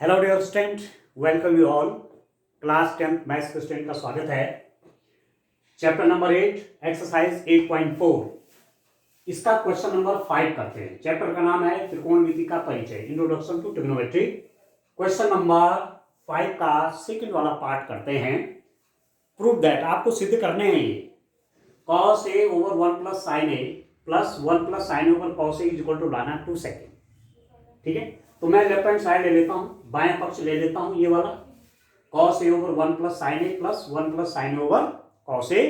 Hello dear student, welcome you all. Class 10th maths के student का स्वागत है। चैप्टर नंबर 8 एक्सरसाइज 8.4 इसका क्वेश्चन नंबर 5 करते हैं। चैप्टर का नाम है त्रिकोणमिति का परिचय, introduction to trigonometry. Question number 5 का सेकंड वाला पार्ट करते हैं। प्रूव दैट, आपको सिद्ध करने हैं ये cos a over 1 plus sine A plus 1 plus sine over cos a is equal to लाना 2 सेकेंड। ठीक है, तो मैं लेफ्ट हैंड साइड ले लेता हूं, बाएं पक्ष ले लेता हूं, ये वाला cos a over 1 plus sine A plus 1 plus sine over cos a।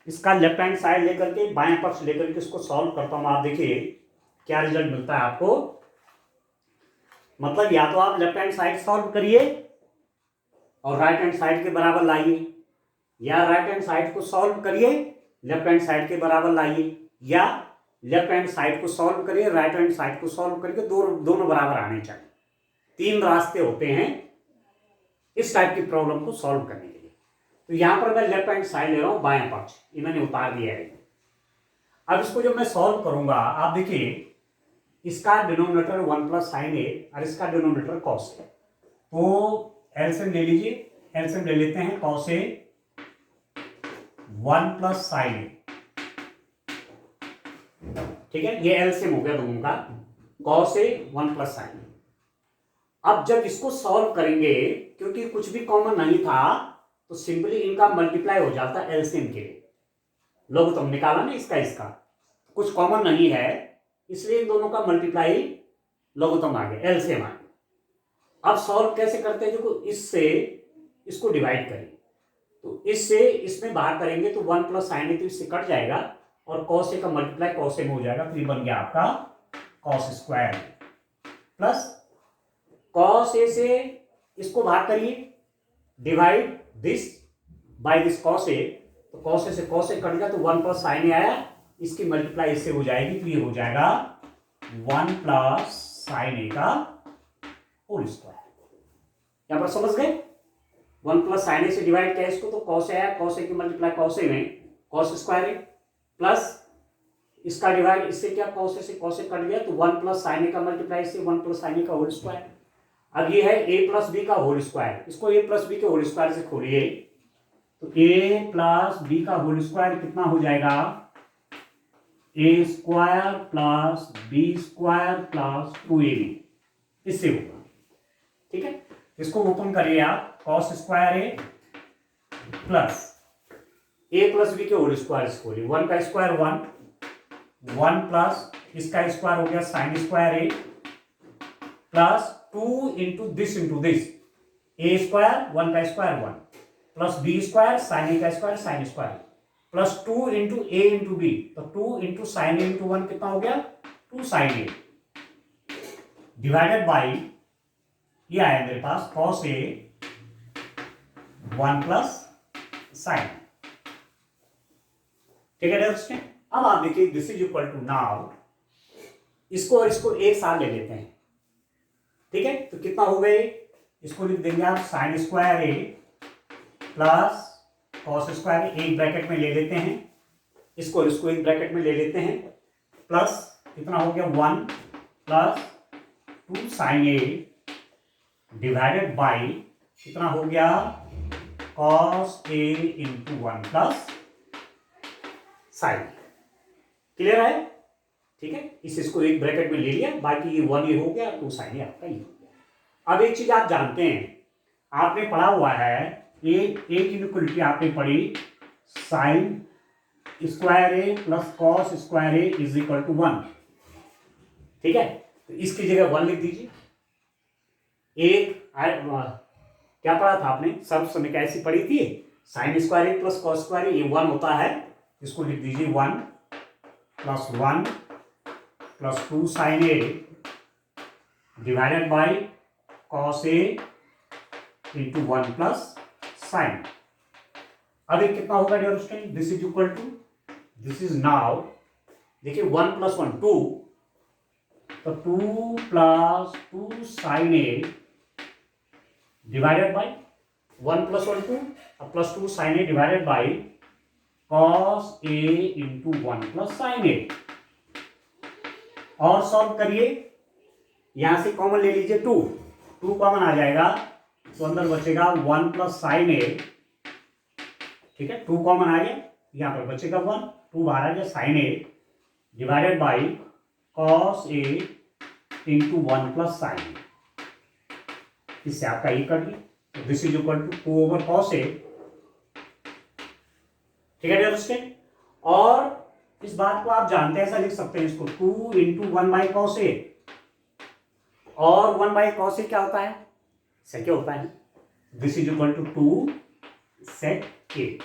इसका लेफ्ट हैंड साइड लेकर के बाएं पक्ष लेकर के इसको सॉल्व करता हूं। आप देखिए क्या रिजल्ट मिलता है आपको। मतलब या तो आप लेफ्ट हैंड साइड सॉल्व करिए और राइट हैंड साइड के बराबर लाइए, या राइट हैंड साइड को सॉल्व करिए लेफ्ट हैंड साइड के बराबर लाइए, या लेफ्ट हैंड साइड को सॉल्व करिए राइट हैंड साइड को सॉल्व करके दोनों बराबर आने चाहिए। 3 रास्ते होते हैं इस टाइप की प्रॉब्लम को सॉल्व करने के लिए। तो यहां पर मैं लेफ्ट हैंड साइड ले रहा हूं, बाएं पक्ष इन्होंने उतार दिया है। अब इसको जब मैं सॉल्व करूंगा, आप देखिए इसका डिनोमिनेटर 1 प्लस साइन ए और इसका डिनोमिनेटर कॉस ए, तो एलसीएम ले लीजिए। एलसीएम ले लेते हैं, कॉस ए 1 प्लस साइन ए, ठीक है, ये एलसीएम हो गया दोनों का, cos a 1 प्लस साइन। अब जब इसको सॉल्व करेंगे, क्योंकि कुछ भी कॉमन नहीं था, तो सिंपली इनका मल्टीप्लाई हो जाता एलसीएम के लिए। लोग निकाला ना इसका कुछ कॉमन नहीं है, इसलिए इन दोनों का मल्टीप्लाई लोगोतम आ गया, एलसीएम आ गया। अब सॉल्व कैसे करते हैं, देखो इससे इसको डिवाइड करेंगे, तो इससे इसमें बाहर करेंगे तो 1 प्लस साइन ए तो इससे कट जाएगा और cos a का मल्टीप्लाई cos a में हो जाएगा, तो ये बन गया आपका cos square plus cos a से इसको भाग करिए, divide this by this cos a, तो cos a से cos a कट गया तो 1 प्लस साइन ए आया, इसकी मल्टीप्लाई इससे हो जाएगी, तो ये हो जाएगा 1 प्लस साइन ए का होल स्क्वायर। यहां पर समझ गए, 1 प्लस साइन ए से डिवाइड किया इसको, तो cos a आया, cos a की मल्टीप्लाई cos a में cos स्क्वायर है, प्लस इसका डिवाइड इससे क्या, cos a से cos a कट गया तो 1 प्लस साइन ए का मल्टीप्लाई इससे 1 प्लस साइन ए का होल स्क्वायर। अब ये है a प्लस बी का होल स्क्वायर, इसको a प्लस बी के होल स्क्वायर से खोलिए, तो a प्लस बी का होल स्क्वायर कितना हो जाएगा, a square plus B square plus 2ab, इससे होगा। ठीक है, इसको ओपन करिए आप, cos square a plus a plus B के होल स्क्वायर से खोलिए, 1 का स्क्वायर 1 प्लस इसका स्क्वायर हो गया sine square A plus 2 into this A square 1 का square 1 plus B square sine A का square sine square plus 2 into A into B, तो 2 इंटू साइन ए इंटू 1 कितना हो गया, 2 साइन ए डिवाइडेड बाई ये आया मेरे पास cos a 1 प्लस साइन। ठीक है दोस्तों, अब आप देखिए this is equal to, now इसको और इसको एक साथ ले लेते हैं। ठीक है, तो कितना हो गए, इसको लिख देंगे आप sign square A plus cos square, एक ब्रैकेट में ले लेते हैं, इसको इसको एक ब्रैकेट में ले लेते हैं, प्लस कितना हो गया 1 plus 2 sine A divided by कितना हो गया cos a into 1 plus sine. Clear है, ठीक है, इसको एक ब्रैकेट में ले लिया, बाकी ये 1 ये हो गया, 2 साइन आपका ये हो गया। अब एक चीज आप जानते हैं, आपने पढ़ा हुआ है एक इनइक्वालिटी आपने पढ़ी, sine square A plus cos square A is equal to 1। ठीक है, तो इसकी जगह 1 लिख दीजिए। क्या पढ़ा था आपने, सर्व समीकरण ऐसी पढ़ी थी, sine square A plus cos square A, ये 1 होता है, इसको लिख दीजिए 1 plus 1 plus 2 sine A divided by cos A into 1 plus sine. अब ये कितना होगा dear student, this is equal to, this is now देखिए 1 प्लस 1 2, तो 2 plus 2 sine A divided by 1 plus 1 2 plus 2 sine A divided by cos a into 1 plus sine ए। और solve करिए, यहां से कॉमन ले लीजिए 2, 2 कॉमन आ जाएगा तो अंदर बचेगा 1 प्लस साइन ए, ठीक है, 2 कॉमन आ गया, यहाँ पर बचेगा 1, 2 बाहर आ गया sine A divided by cos A into 1 plus sine A, इससे आपका ये कट गया, this is equal to 2 over cos ए, ठीक है डियर स्टूडेंट। और इस बात को आप जानते हैं, ऐसा लिख सकते हैं इसको 2 इंटू 1 बाई कॉस ए, और 1 बाई कॉस ए क्या होता है, सेक होता है, this is equal to 2 sec A,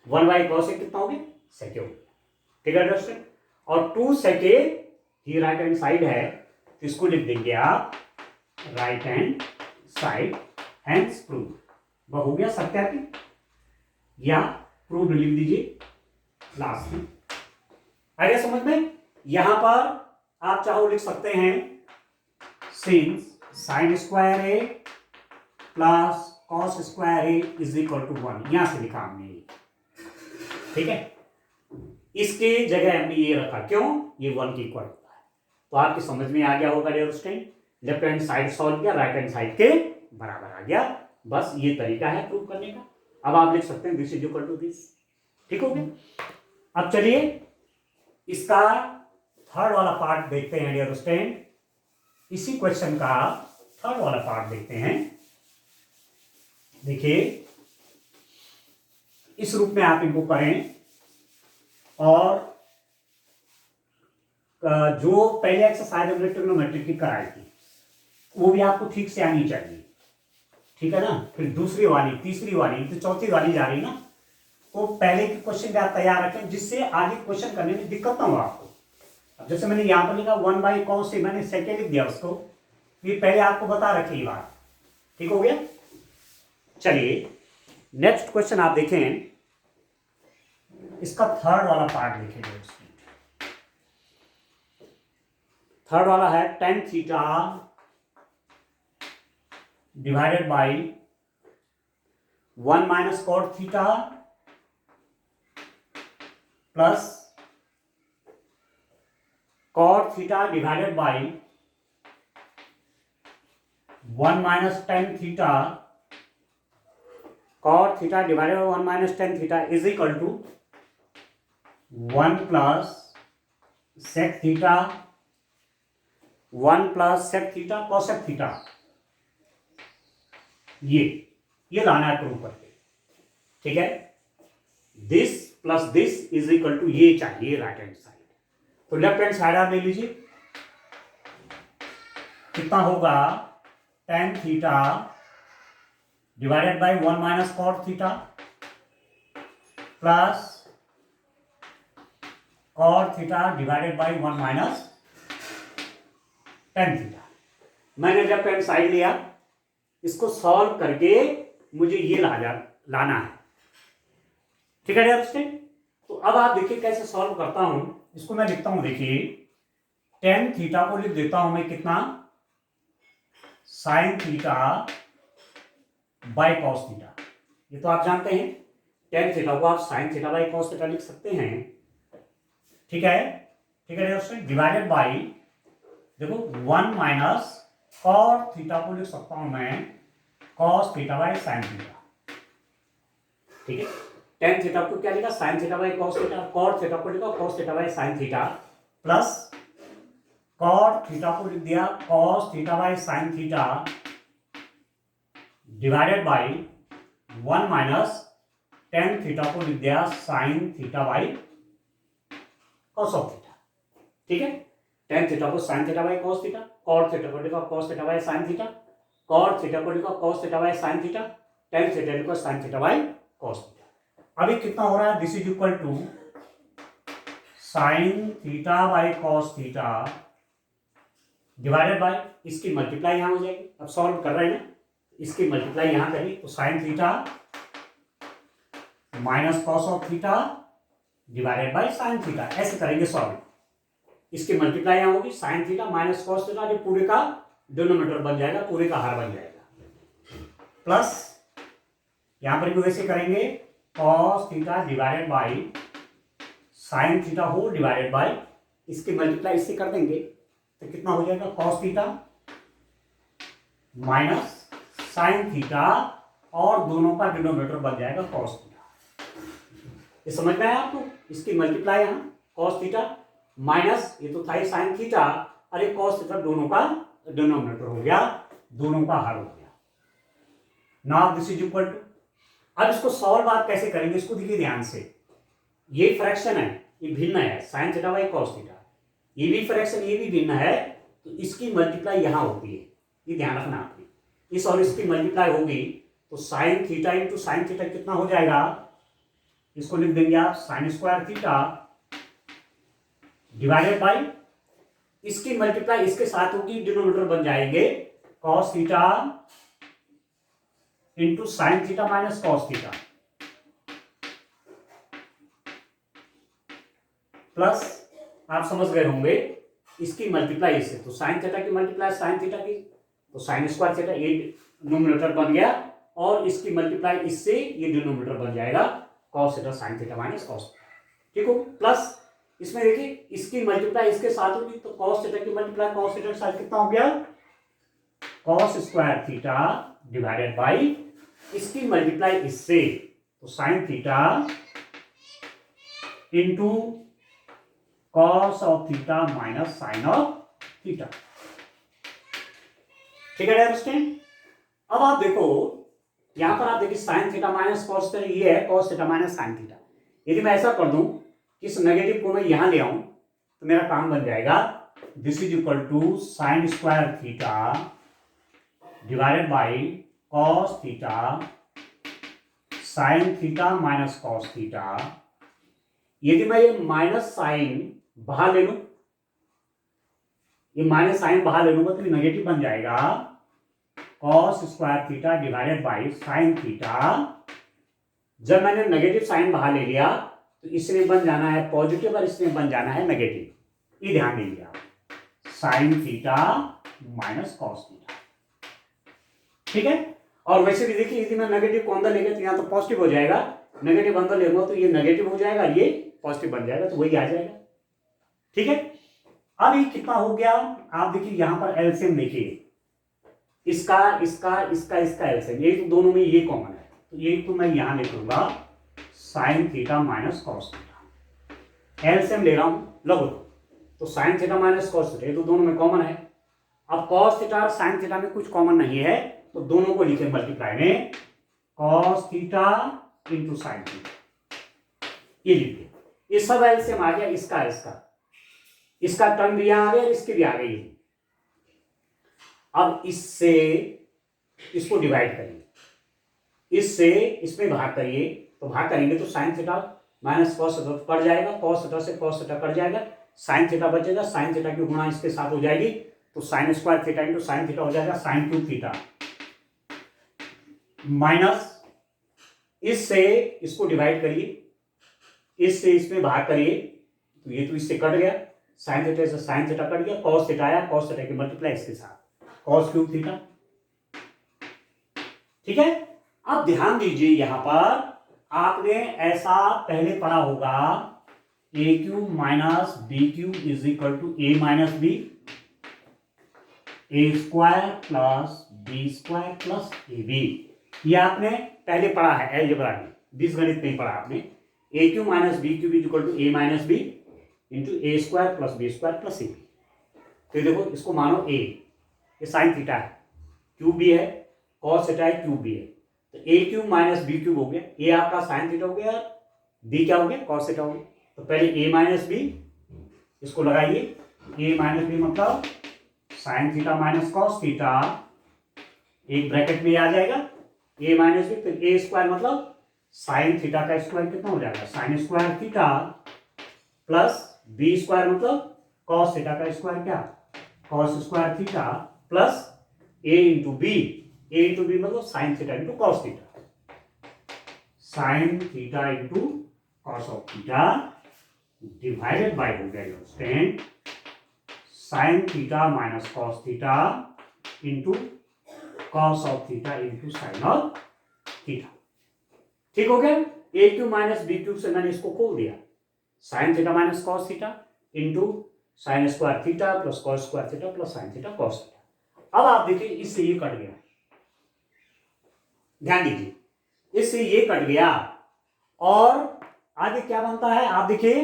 1 by cos A कितना हो गया, सेक हो, ठीक है दोस्तों। और 2 सेक ए ये राइट हैंड साइड है, तो इसको लिख देंगे आप right hand side, hence prove, वह हो गया सत्यापित, या प्रूव लिख दीजिए लास्ट में। आ गया समझ में। यहां पर आप चाहो लिख सकते हैं since sine square A plus cos square A is equal to 1, यहां से लिखा हमने, ठीक है, इसके जगह हमने ये रखा, क्यों, ये 1 के इक्वल होता है। तो आपकी समझ में आ गया होगा dear student, left hand side solve किया, राइट हैंड साइड के बराबर आ गया, बस ये तरीका है प्रूव करने का। अब आप लिख सकते हैं this is equal to this, ठीक हो गया। अब चलिए इसका थर्ड वाला पार्ट देखते हैं डियर स्टूडेंट, इसी क्वेश्चन का थर्ड वाला पार्ट देखते हैं। देखिए इस रूप में आप इनको करें, और जो पहले एक्सरसाइज हमने ट्रिग्नोमेट्री की कराई थी वो भी आपको ठीक से आनी चाहिए, ठीक है ना। फिर दूसरी वाली, तीसरी वाली, तो चौथी वाली जा रही ना, तो पहले के क्वेश्चन भी आप तैयार रखें, जिससे आगे क्वेश्चन करने में दिक्कत ना हो आपको। अब जैसे मैंने यहाँ पर लिखा 1 बाई कॉस से, मैंने सेकेंड लिख दिया उसको, ये पहले आपको बता रखी ये बात, ठीक हो गया। चलिए नेक्स्ट क्वेश्चन आप देखें, इसका थर्ड वाला पार्ट देखेंगे। थर्ड वाला है tan theta divided by 1 minus cot theta plus cot theta divided by 1 minus tan theta, cot theta divided by 1 minus tan theta is equal to 1 plus sec theta, 1 plus sec theta cosec theta, ये लाना है prove करके, ठीक है। This plus this is equal to ये चाहिए right hand side, तो left hand side आप ले लीजिए, कितना होगा tan theta divided by 1 minus cot theta plus cot theta divided by 1 minus tan theta. मैंने लेफ्ट हैंड साइड लिया, इसको सॉल्व करके मुझे ये लाना है, ठीक है डियर स्टूडेंट। तो अब आप देखिए कैसे सॉल्व करता हूं, इसको मैं लिखता हूं, देखिए tan थीटा को लिख देता हूं मैं कितना, sign theta by cos theta, ये तो आप जानते हैं, tan थीटा को आप sign theta by cos theta लिख सकते हैं, ठीक है, ठीक है डियर स्टूडेंट। डिवाइडेड बाई देखो 1 माइनस कॉट थीटा को लिख सकता हूं मैं cos theta by sine theta, ठीक है। tan थीटा को क्या लिखा, sine theta by cos theta, cot theta को लिखा cos theta by sine theta, plus cot theta को लिख दिया cos theta by sine theta divided by 1 minus tan theta को लिख दिया sine theta by cos of theta, ठीक है। tan थीटा को sine theta by cos theta, cot theta को लिखा cos theta by sine theta, cot theta को लिखा cos theta by sine theta, tan theta लिखा sine theta by cos theta. अभी कितना हो रहा है, this is equal to sine theta by cos theta divided by, इसकी मल्टीप्लाई यहां हो जाएगी, अब सॉल्व कर रहे हैं ना, इसकी मल्टीप्लाई यहां करिए तो sine theta minus cos of theta divided by sine theta, ऐसे करेंगे सॉल्व। इसकी मल्टीप्लाई यहां होगी, sign theta minus cos theta, ये पूरे का डिनोमिनेटर बन जाएगा, पूरे का हर बन जाएगा, प्लस यहां पर भी वैसे करेंगे cos theta divided by sine theta हो डिवाइडेड बाई, इसकी मल्टीप्लाई इससे कर देंगे तो कितना हो जाएगा, cos theta minus sine theta और दोनों का डिनोमिनेटर बन जाएगा कॉस थीटा। ये समझ में आया आपको? इसकी मल्टीप्लाई यहाँ कॉस थीटा माइनस ये तो था ही साइन थीटा, अरे कॉस थीटा दोनों का डिनोमिनेटर हो गया, दोनों का हर हो गया। Now this is equal to, अब इसको सॉल्व आप कैसे करेंगे इसको देखिए ध्यान से। ये फ्रैक्शन है, ये भिन्न है, sign theta by cos theta, ये भी फ्रैक्शन ये भी भिन्न है, तो इसकी मल्टीप्लाई यहां होती है, ये ध्यान रखना आपने। इस और इसकी मल्टीप्लाई होगी तो sine theta into sine theta कितना हो जाएगा, इसको लिख देंगे आप sign square theta divided by इसकी मल्टीप्लाई इसके साथ होगी, डिनोमिनेटर बन जाएंगे cos theta into sine theta minus cos theta plus आप समझ गए होंगे इसकी मल्टीप्लाई इससे, तो साइन थीटा की मल्टीप्लाई साइन थीटा की, तो साइन स्क्वायर थीटा ये डिनोमिनेटर बन गया और इसकी मल्टीप्लाई इससे ये डिनोमिनेटर बन जाएगा cos theta sine theta minus cos, ठीक हो। प्लस इसमें देखिए इसकी मल्टीप्लाई इसके साथ होगी तो कॉस थीटा की मल्टीप्लाई कॉस थीटा के साथ कितना हो गया, cos square theta divided by इसकी मल्टीप्लाई इससे, तो sine theta into cos of theta minus sine of theta, ठीक है अंडरस्टैंड। अब आप देखो यहां पर आप देखिए sign theta minus cos theta ये है, cos theta minus sine theta. यदि मैं ऐसा कर दूं कि इस नेगेटिव को मैं यहां ले आऊं तो मेरा काम बन जाएगा this is equal to sine square theta divided by cos theta sine theta minus cos theta. यदि मैं ये माइनस साइन बाहर ले लूं, ये माइनस साइन बाहर ले लूंगा तो ये नेगेटिव बन जाएगा cos square theta divided by sine theta. जब मैंने नेगेटिव साइन बाहर ले लिया तो इसमें बन जाना है पॉजिटिव और इसमें बन जाना है नेगेटिव, ये ध्यान दीजिए आप, sign theta minus cos theta, ठीक है। और वैसे भी देखिए यदि मैं नेगेटिव को अंदर लेंगे तो यहाँ तो पॉजिटिव हो जाएगा, नेगेटिव अंदर लेंगे तो ये नेगेटिव हो जाएगा, ये पॉजिटिव बन जाएगा, तो वही आ जाएगा, ठीक है। अब ये कितना हो गया, आप देखिए यहां पर एलसीएम देखिए, इसका इसका इसका इसका एलसीएम, ये तो दोनों में ये कॉमन है, तो ये तो मैं यहां लिख लूंगा sign theta minus cos theta, LCM ले रहा हूं लगो, तो sine theta minus cos theta ये तो दोनों में कॉमन है। अब कॉस थीटा और साइन थीटा में कुछ कॉमन नहीं है तो दोनों को लिखे मल्टीप्लाई में cos theta into sine theta, ये लिखिए, ये सब एलसीएम आ गया, इसका इसका इसका टर्म भी यहां आ गया, इसकी भी आ गई। अब इससे इसको डिवाइड करिए, इससे इसमें भाग करिए, तो भाग करेंगे तो sine theta minus cos theta cut जाएगा, कॉस थीटा से कॉस थीटा कट जाएगा, साइन थीटा बचेगा, साइन थीटा की गुणा इसके साथ हो जाएगी, तो sign square theta into sine theta हो जाएगा साइन क्यूब थीटा, माइनस इससे इसको डिवाइड करिए, इससे इसमें भाग करिए, तो ये तो इससे कट गया, साइन थीटा से साइन थीटा कट गया, कॉस थीटा आया, कॉस थीटा की मल्टीप्लाई इसके साथ कॉस क्यूब थीटा, ठीक है। अब ध्यान दीजिए यहां पर आपने ऐसा पहले पढ़ा होगा a cube minus b cube is equal to a minus b, a square plus B square plus a b, ये आपने पहले पढ़ा है अलजेब्रा में, बीजगणित में पढ़ा आपने, a cube minus b cube is equal to a minus b into a square plus B square plus a b. तो देखो इसको मानो ए, ये साइन थीटा है, क्यूब भी है, कॉस थीटा है, क्यूब भी है, तो ए क्यूब माइनस बी क्यूब हो गया, ए आपका साइन थीटा हो गया, बी क्या हो गया कॉस थीटा हो गया। तो पहले ए माइनस बी, इसको लगाइए, ए माइनस बी मतलब sine theta minus cos theta, एक ब्रैकेट में आ जाएगा ए माइनस बी, फिर ए स्क्वायर मतलब साइन थीटा का स्क्वायर कितना हो जाएगा sine square theta plus B square मतलब कॉस थीटा का स्क्वायर क्या cos square theta plus A into B, A into B मतलब sine theta into cos theta, sine theta into cos of theta divided by हो गया stand sign theta minus cos theta into cos of theta into sign of theta, ठीक हो गया। ए cube minus b cube से मैंने इसको खोल दिया, sine theta minus cos theta into sign square theta plus cos square theta plus sine theta cos theta. अब आप देखिए इससे ये कट गया, ध्यान दीजिए, इससे ये कट गया और आगे क्या बनता है आप देखिए,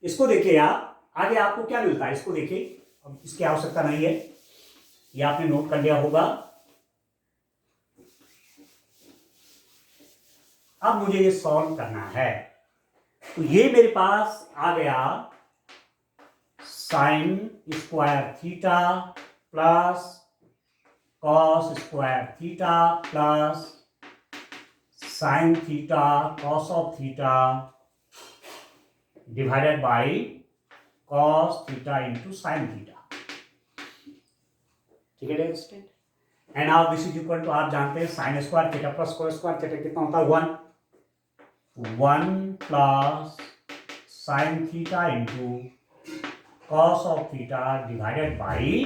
इसको देखिए आप, आगे आपको क्या मिलता है इसको देखिए, अब इसकी आवश्यकता नहीं है, ये आपने नोट कर लिया होगा। अब मुझे ये सॉल्व करना है, तो ये मेरे पास आ गया sine square theta plus cos square theta plus sine theta cos of theta divided by cos theta into sine theta. ठीक है student, and now this is equal to, आप जानते हैं sine square theta plus cos square theta कितना होता है 1, 1 plus sine theta into cos of theta divided by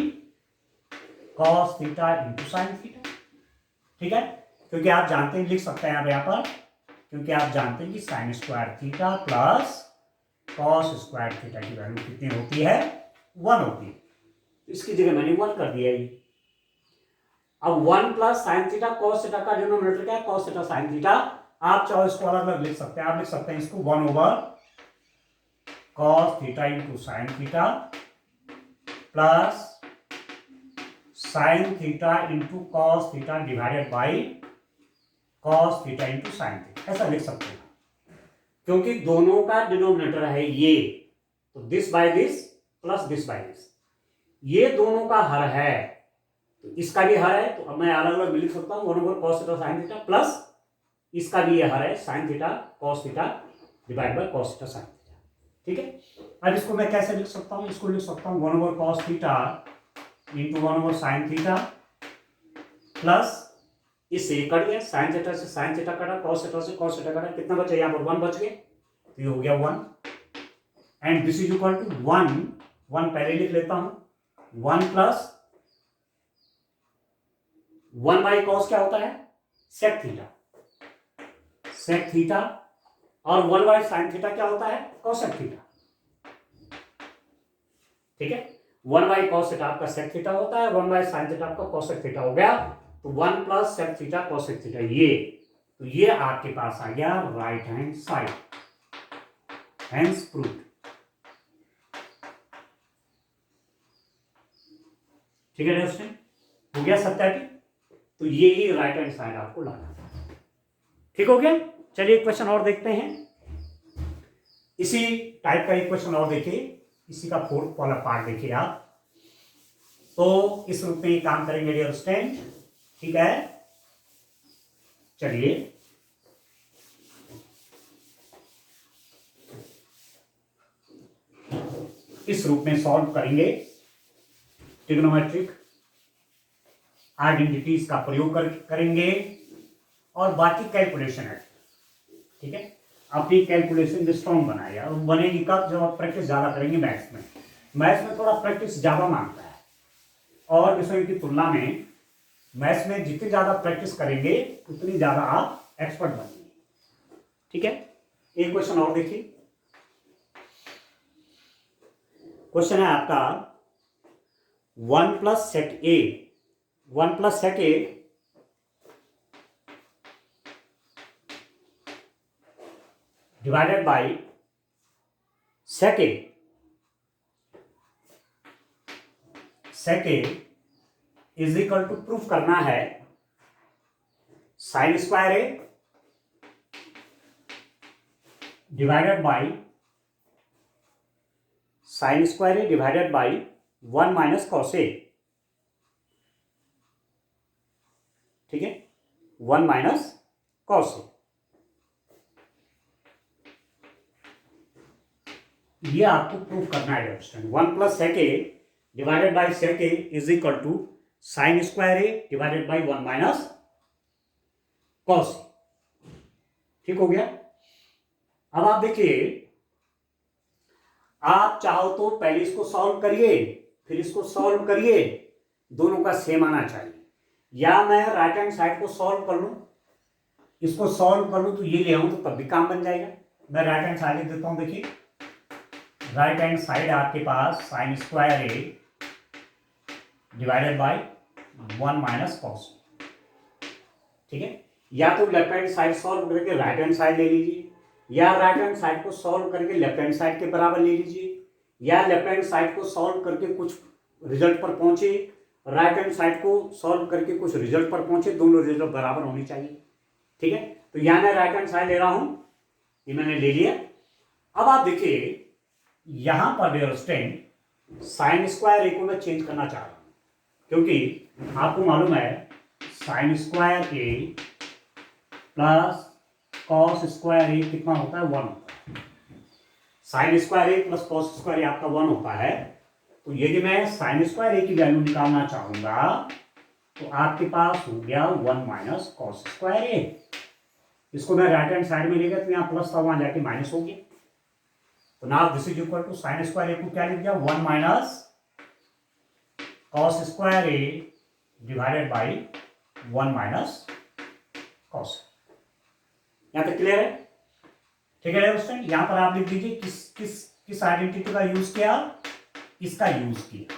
cos theta into sine theta. ठीक है, क्योंकि आप जानते हैं, लिख सकते हैं आप यहाँ पर, क्योंकि आप जानते हैं कि sign square theta plus cos square theta की वैल्यू कितनी होती है 1 होती है, इसकी जगह मैंने 1 कर दिया ये। अब 1 plus sine theta cos theta का डिनोमिनेटर क्या है कॉस थीटा साइन थीटा, आप चाहो इसको अलग अलग लिख सकते हैं, आप लिख सकते हैं इसको 1 over cos theta into sine theta plus sine theta into cos theta divided by cos theta into sine theta, ऐसा लिख सकते हैं, क्योंकि दोनों का डिनोमिनेटर है ये, तो this by this plus this by this, ये दोनों का हर है, तो इसका भी हर है, तो अब मैं अलग अलग लिख सकता हूँ 1 over cos theta sine theta plus इसका भी ये हर है sign theta cos theta divide by cos theta sine theta. ठीक है, अब इसको मैं कैसे लिख सकता हूँ, इसको लिख सकता हूँ 1 over cos theta into 1 over sign theta plus, इससे कट गया, साइन थीटा से साइन थीटा कटा, कॉस थीटा से कॉस थीटा कटा, कितना बचा यहाँ पर 1 बच गए, तो ये हो गया 1, and this is equal to 1 पहले लिख लेता हूं 1 प्लस 1 बाई कॉस क्या होता है सेक थीटा, और 1 बाई साइन थीटा क्या होता है कॉसेक थीटा। ठीक है, 1 बाई कॉस थीटा आपका सेक थीटा होता है, 1 बाई साइन थीटा आपका कॉसेक थीटा हो गया, तो 1 plus sec theta cosec theta ये, तो ये आपके पास आ गया right hand side, hence proved. ठीक है दोस्तों, हो गया सत्यापित, तो ये ही राइट हैंड साइड आपको लाना है। ठीक हो गया, चलिए एक क्वेश्चन और देखते हैं, इसी टाइप का एक क्वेश्चन और देखिए, इसी का 4th वाला पार्ट देखिए आप, तो इस रूप में काम करेंगे डियर स्टूडेंट। ठीक है, चलिए इस रूप में सॉल्व करेंगे, ट्रिग्नोमेट्रिक आइडेंटिटीज का प्रयोग करेंगे और बाकी कैलकुलेशन है। ठीक है, अपनी कैलकुलेशन स्ट्रॉन्ग बनाइए, और बनेगी कब, जब आप प्रैक्टिस ज्यादा करेंगे मैथ्स में। मैथ्स में थोड़ा प्रैक्टिस ज्यादा मांगता है, और विषयों की तुलना में मैथ्स में जितनी ज्यादा प्रैक्टिस करेंगे उतनी ज्यादा आप एक्सपर्ट बनेंगे। ठीक है, एक क्वेश्चन और देखिए, क्वेश्चन है आपका 1 plus sec A, 1 plus sec a divided by sec a, sec a is equal to, proof करना है sine square a divided by sine square a divided by 1 minus cos ए। ठीक है, 1 माइनस कॉस ए, ये आपको proof करना है। 1 plus sec a divided by sec a is equal to sine square a divided by 1 minus cos ए। ठीक हो गया, अब आप देखिए, आप चाहो तो पहले इसको सॉल्व करिए फिर इसको सॉल्व करिए, दोनों का सेम आना चाहिए, या मैं राइट हैंड साइड को सॉल्व कर लूं, इसको सॉल्व कर लूं तो ये ले आऊं तो तब भी काम बन जाएगा। मैं राइट हैंड साइड लिख देता हूं, देखिए राइट हैंड साइड आपके पास sine square a divided by 1 minus cos. ठीक है, या तो लेफ्ट हैंड साइड सॉल्व करके राइट हैंड साइड ले लीजिए, या राइट हैंड साइड को सॉल्व करके लेफ्ट हैंड साइड के बराबर ले लीजिए, या लेफ्ट हैंड साइड को सॉल्व करके कुछ रिजल्ट पर पहुंचे, राइट हैंड साइड को सॉल्व करके कुछ रिजल्ट पर पहुंचे, दोनों रिजल्ट बराबर होनी चाहिए। ठीक है, तो यहां मैं राइट हैंड साइड ले रहा हूं, ये मैंने ले लिया। अब आप देखिए यहां पर dear student sine square a को मैं चेंज करना चाह रहा हूं, क्योंकि आपको मालूम है sine square A plus cos square ए कितना होता है, 1 होता है। Sine square A plus cos square ए आपका 1 होता है। तो यदि मैं साइन स्क्वायर ए की वैल्यू निकालना चाहूंगा तो आपके पास हो गया 1 माइनस कॉस स्क्वायर ए। इसको मैं राइट हैंड साइड में ले गया तो यहाँ प्लस था, वहां जाके माइनस हो गया। तो now this is equal to sine square a को क्या लिख दिया, 1 minus cos square a divided by 1 minus cos. यहां तक क्लियर है? ठीक है दोस्तों, यहां पर आप लिख दीजिए किस आइडेंटिटी का यूज किया, इसका यूज किया,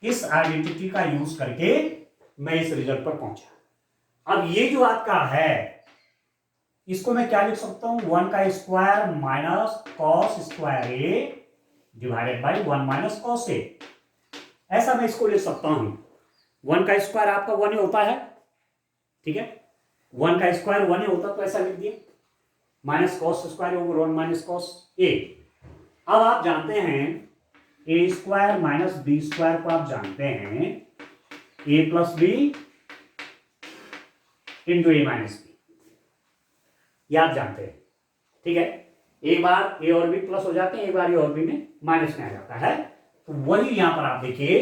इस आइडेंटिटी का यूज करके मैं इस रिजल्ट पर पहुंचा। अब ये जो आपका है इसको मैं क्या लिख सकता हूं, 1 का square minus cos square a divided by 1 minus cos a. ऐसा मैं इसको लिख सकता हूं, 1 का स्क्वायर आपका 1 ही होता है। ठीक है, 1 का स्क्वायर 1 ही होता, तो ऐसा लिख दिया minus cos square over 1 minus cos a. अब आप जानते हैं a square minus b square को आप जानते हैं a plus b into a minus b, ये आप जानते हैं। ठीक है, एक बार ए और बी प्लस हो जाते हैं, एक बार ए और बी में माइनस में आ जाता है। तो वही यहां पर आप देखिए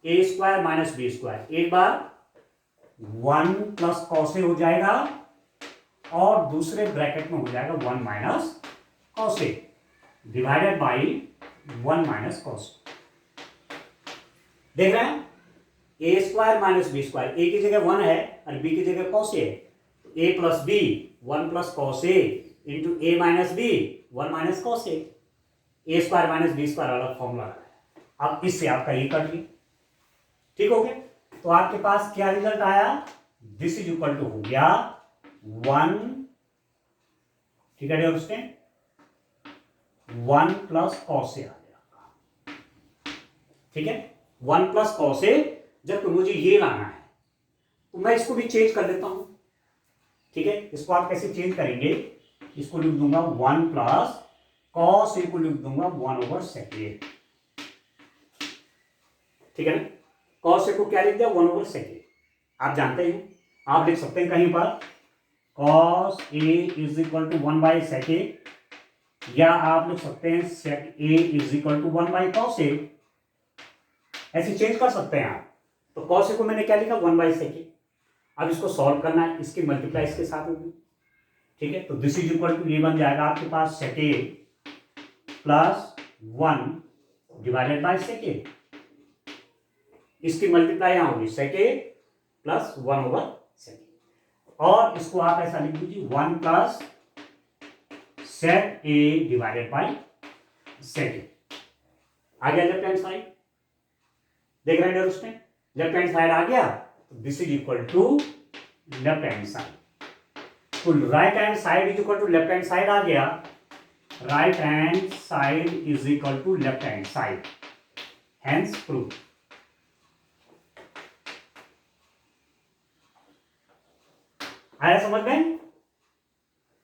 ए स्क्वायर माइनस बी स्क्वायर, एक बार 1 प्लस कॉस ए हो जाएगा और दूसरे ब्रैकेट में हो जाएगा 1 minus cos A divided by 1 minus cos. देख रहे हैं, a square minus b square, ए की जगह 1 है और बी की जगह कॉस ए है। ए plus B 1 plus cos A into a minus B 1 minus cos A square minus b square अलग फॉर्मूला है। अब इससे आपका ये कर लिया, ठीक हो गया। तो आपके पास क्या रिजल्ट आया, दिस इज इक्वल टू हो गया 1, ठीक है अंडरस्टैंड, 1 प्लस कॉस ए आ गया। ठीक है, 1 प्लस कॉस ए, जबकि मुझे ये लाना है तो मैं इसको भी चेंज कर देता हूं। ठीक है, इसको आप कैसे चेंज करेंगे, इसको लिख दूंगा 1 प्लस कॉस ए को लिख दूंगा 1 ओवर सेक ए। ठीक है ना, कॉस ए को क्या लिख दिया 1 ओवर सेक ए। आप जानते हैं, आप लिख सकते हैं कहीं पर cos a is equal to 1 by sec a, या आप लिख सकते हैं sec a is equal to 1 by cos a, ऐसे चेंज कर सकते हैं आप। तो कॉस ए को मैंने क्या लिखा 1 बाई सेक ए। अब इसको सॉल्व करना है, इसकी मल्टीप्लाई इसके साथ होगी। ठीक है, तो दिस इज इक्वल टू ये बन जाएगा आपके पास सेक ए प्लस 1 डिवाइडेड बाई सेक ए, इसकी मल्टीप्लाई यहां होगी सेक ए प्लस 1 ओवर सेक ए, और इसको आप ऐसा लिख दीजिए 1 plus sec a divided by sec a. आ गया लेफ्ट हैंड साइड, देख रहे हैं उसमें लेफ्ट हैंड साइड आ गया, तो this is equal to left hand side. तो right hand side is equal to left hand side आ गया, right hand side is equal to left hand side, hence prove. आया समझ में?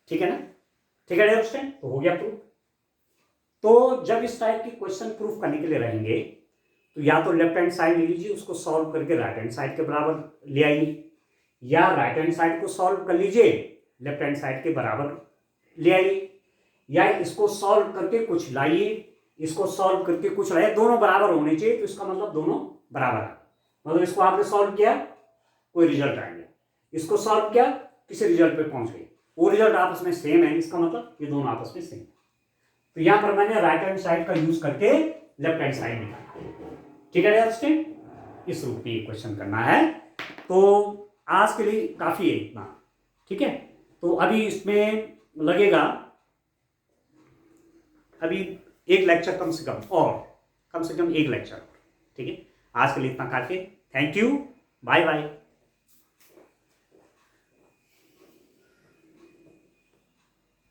ठीक है ना, ठीक है दोस्तों, तो हो गया प्रूफ। तो जब इस टाइप के क्वेश्चन प्रूफ करने के लिए रहेंगे तो या तो लेफ्ट हैंड साइड ले लीजिए, उसको सॉल्व करके राइट हैंड साइड के बराबर ले आइए, या राइट हैंड साइड को सॉल्व कर लीजिए लेफ्ट हैंड साइड के बराबर ले आइए, या इसको सॉल्व करके कुछ लाइए, इसको सॉल्व करके कुछ लाइए, दोनों बराबर होने चाहिए। तो इसका मतलब दोनों बराबर है, मतलब इसको आपने सॉल्व किया कोई रिजल्ट आएंगे, इसको सॉल्व किया किसी रिजल्ट पे पहुंच गए, वो रिजल्ट आपस में सेम है, इसका मतलब ये दोनों आपस में सेम है। तो यहां पर मैंने राइट हैंड साइड का यूज करके लेफ्ट हैंड साइड निकाला। ठीक है स्टूडेंट, इस रूप में क्वेश्चन करना है। तो आज के लिए काफी है इतना, ठीक है। तो अभी इसमें लगेगा अभी एक लेक्चर कम से कम और कम से कम एक लेक्चर। ठीक है, आज के लिए इतना काफी। Thank you, bye bye.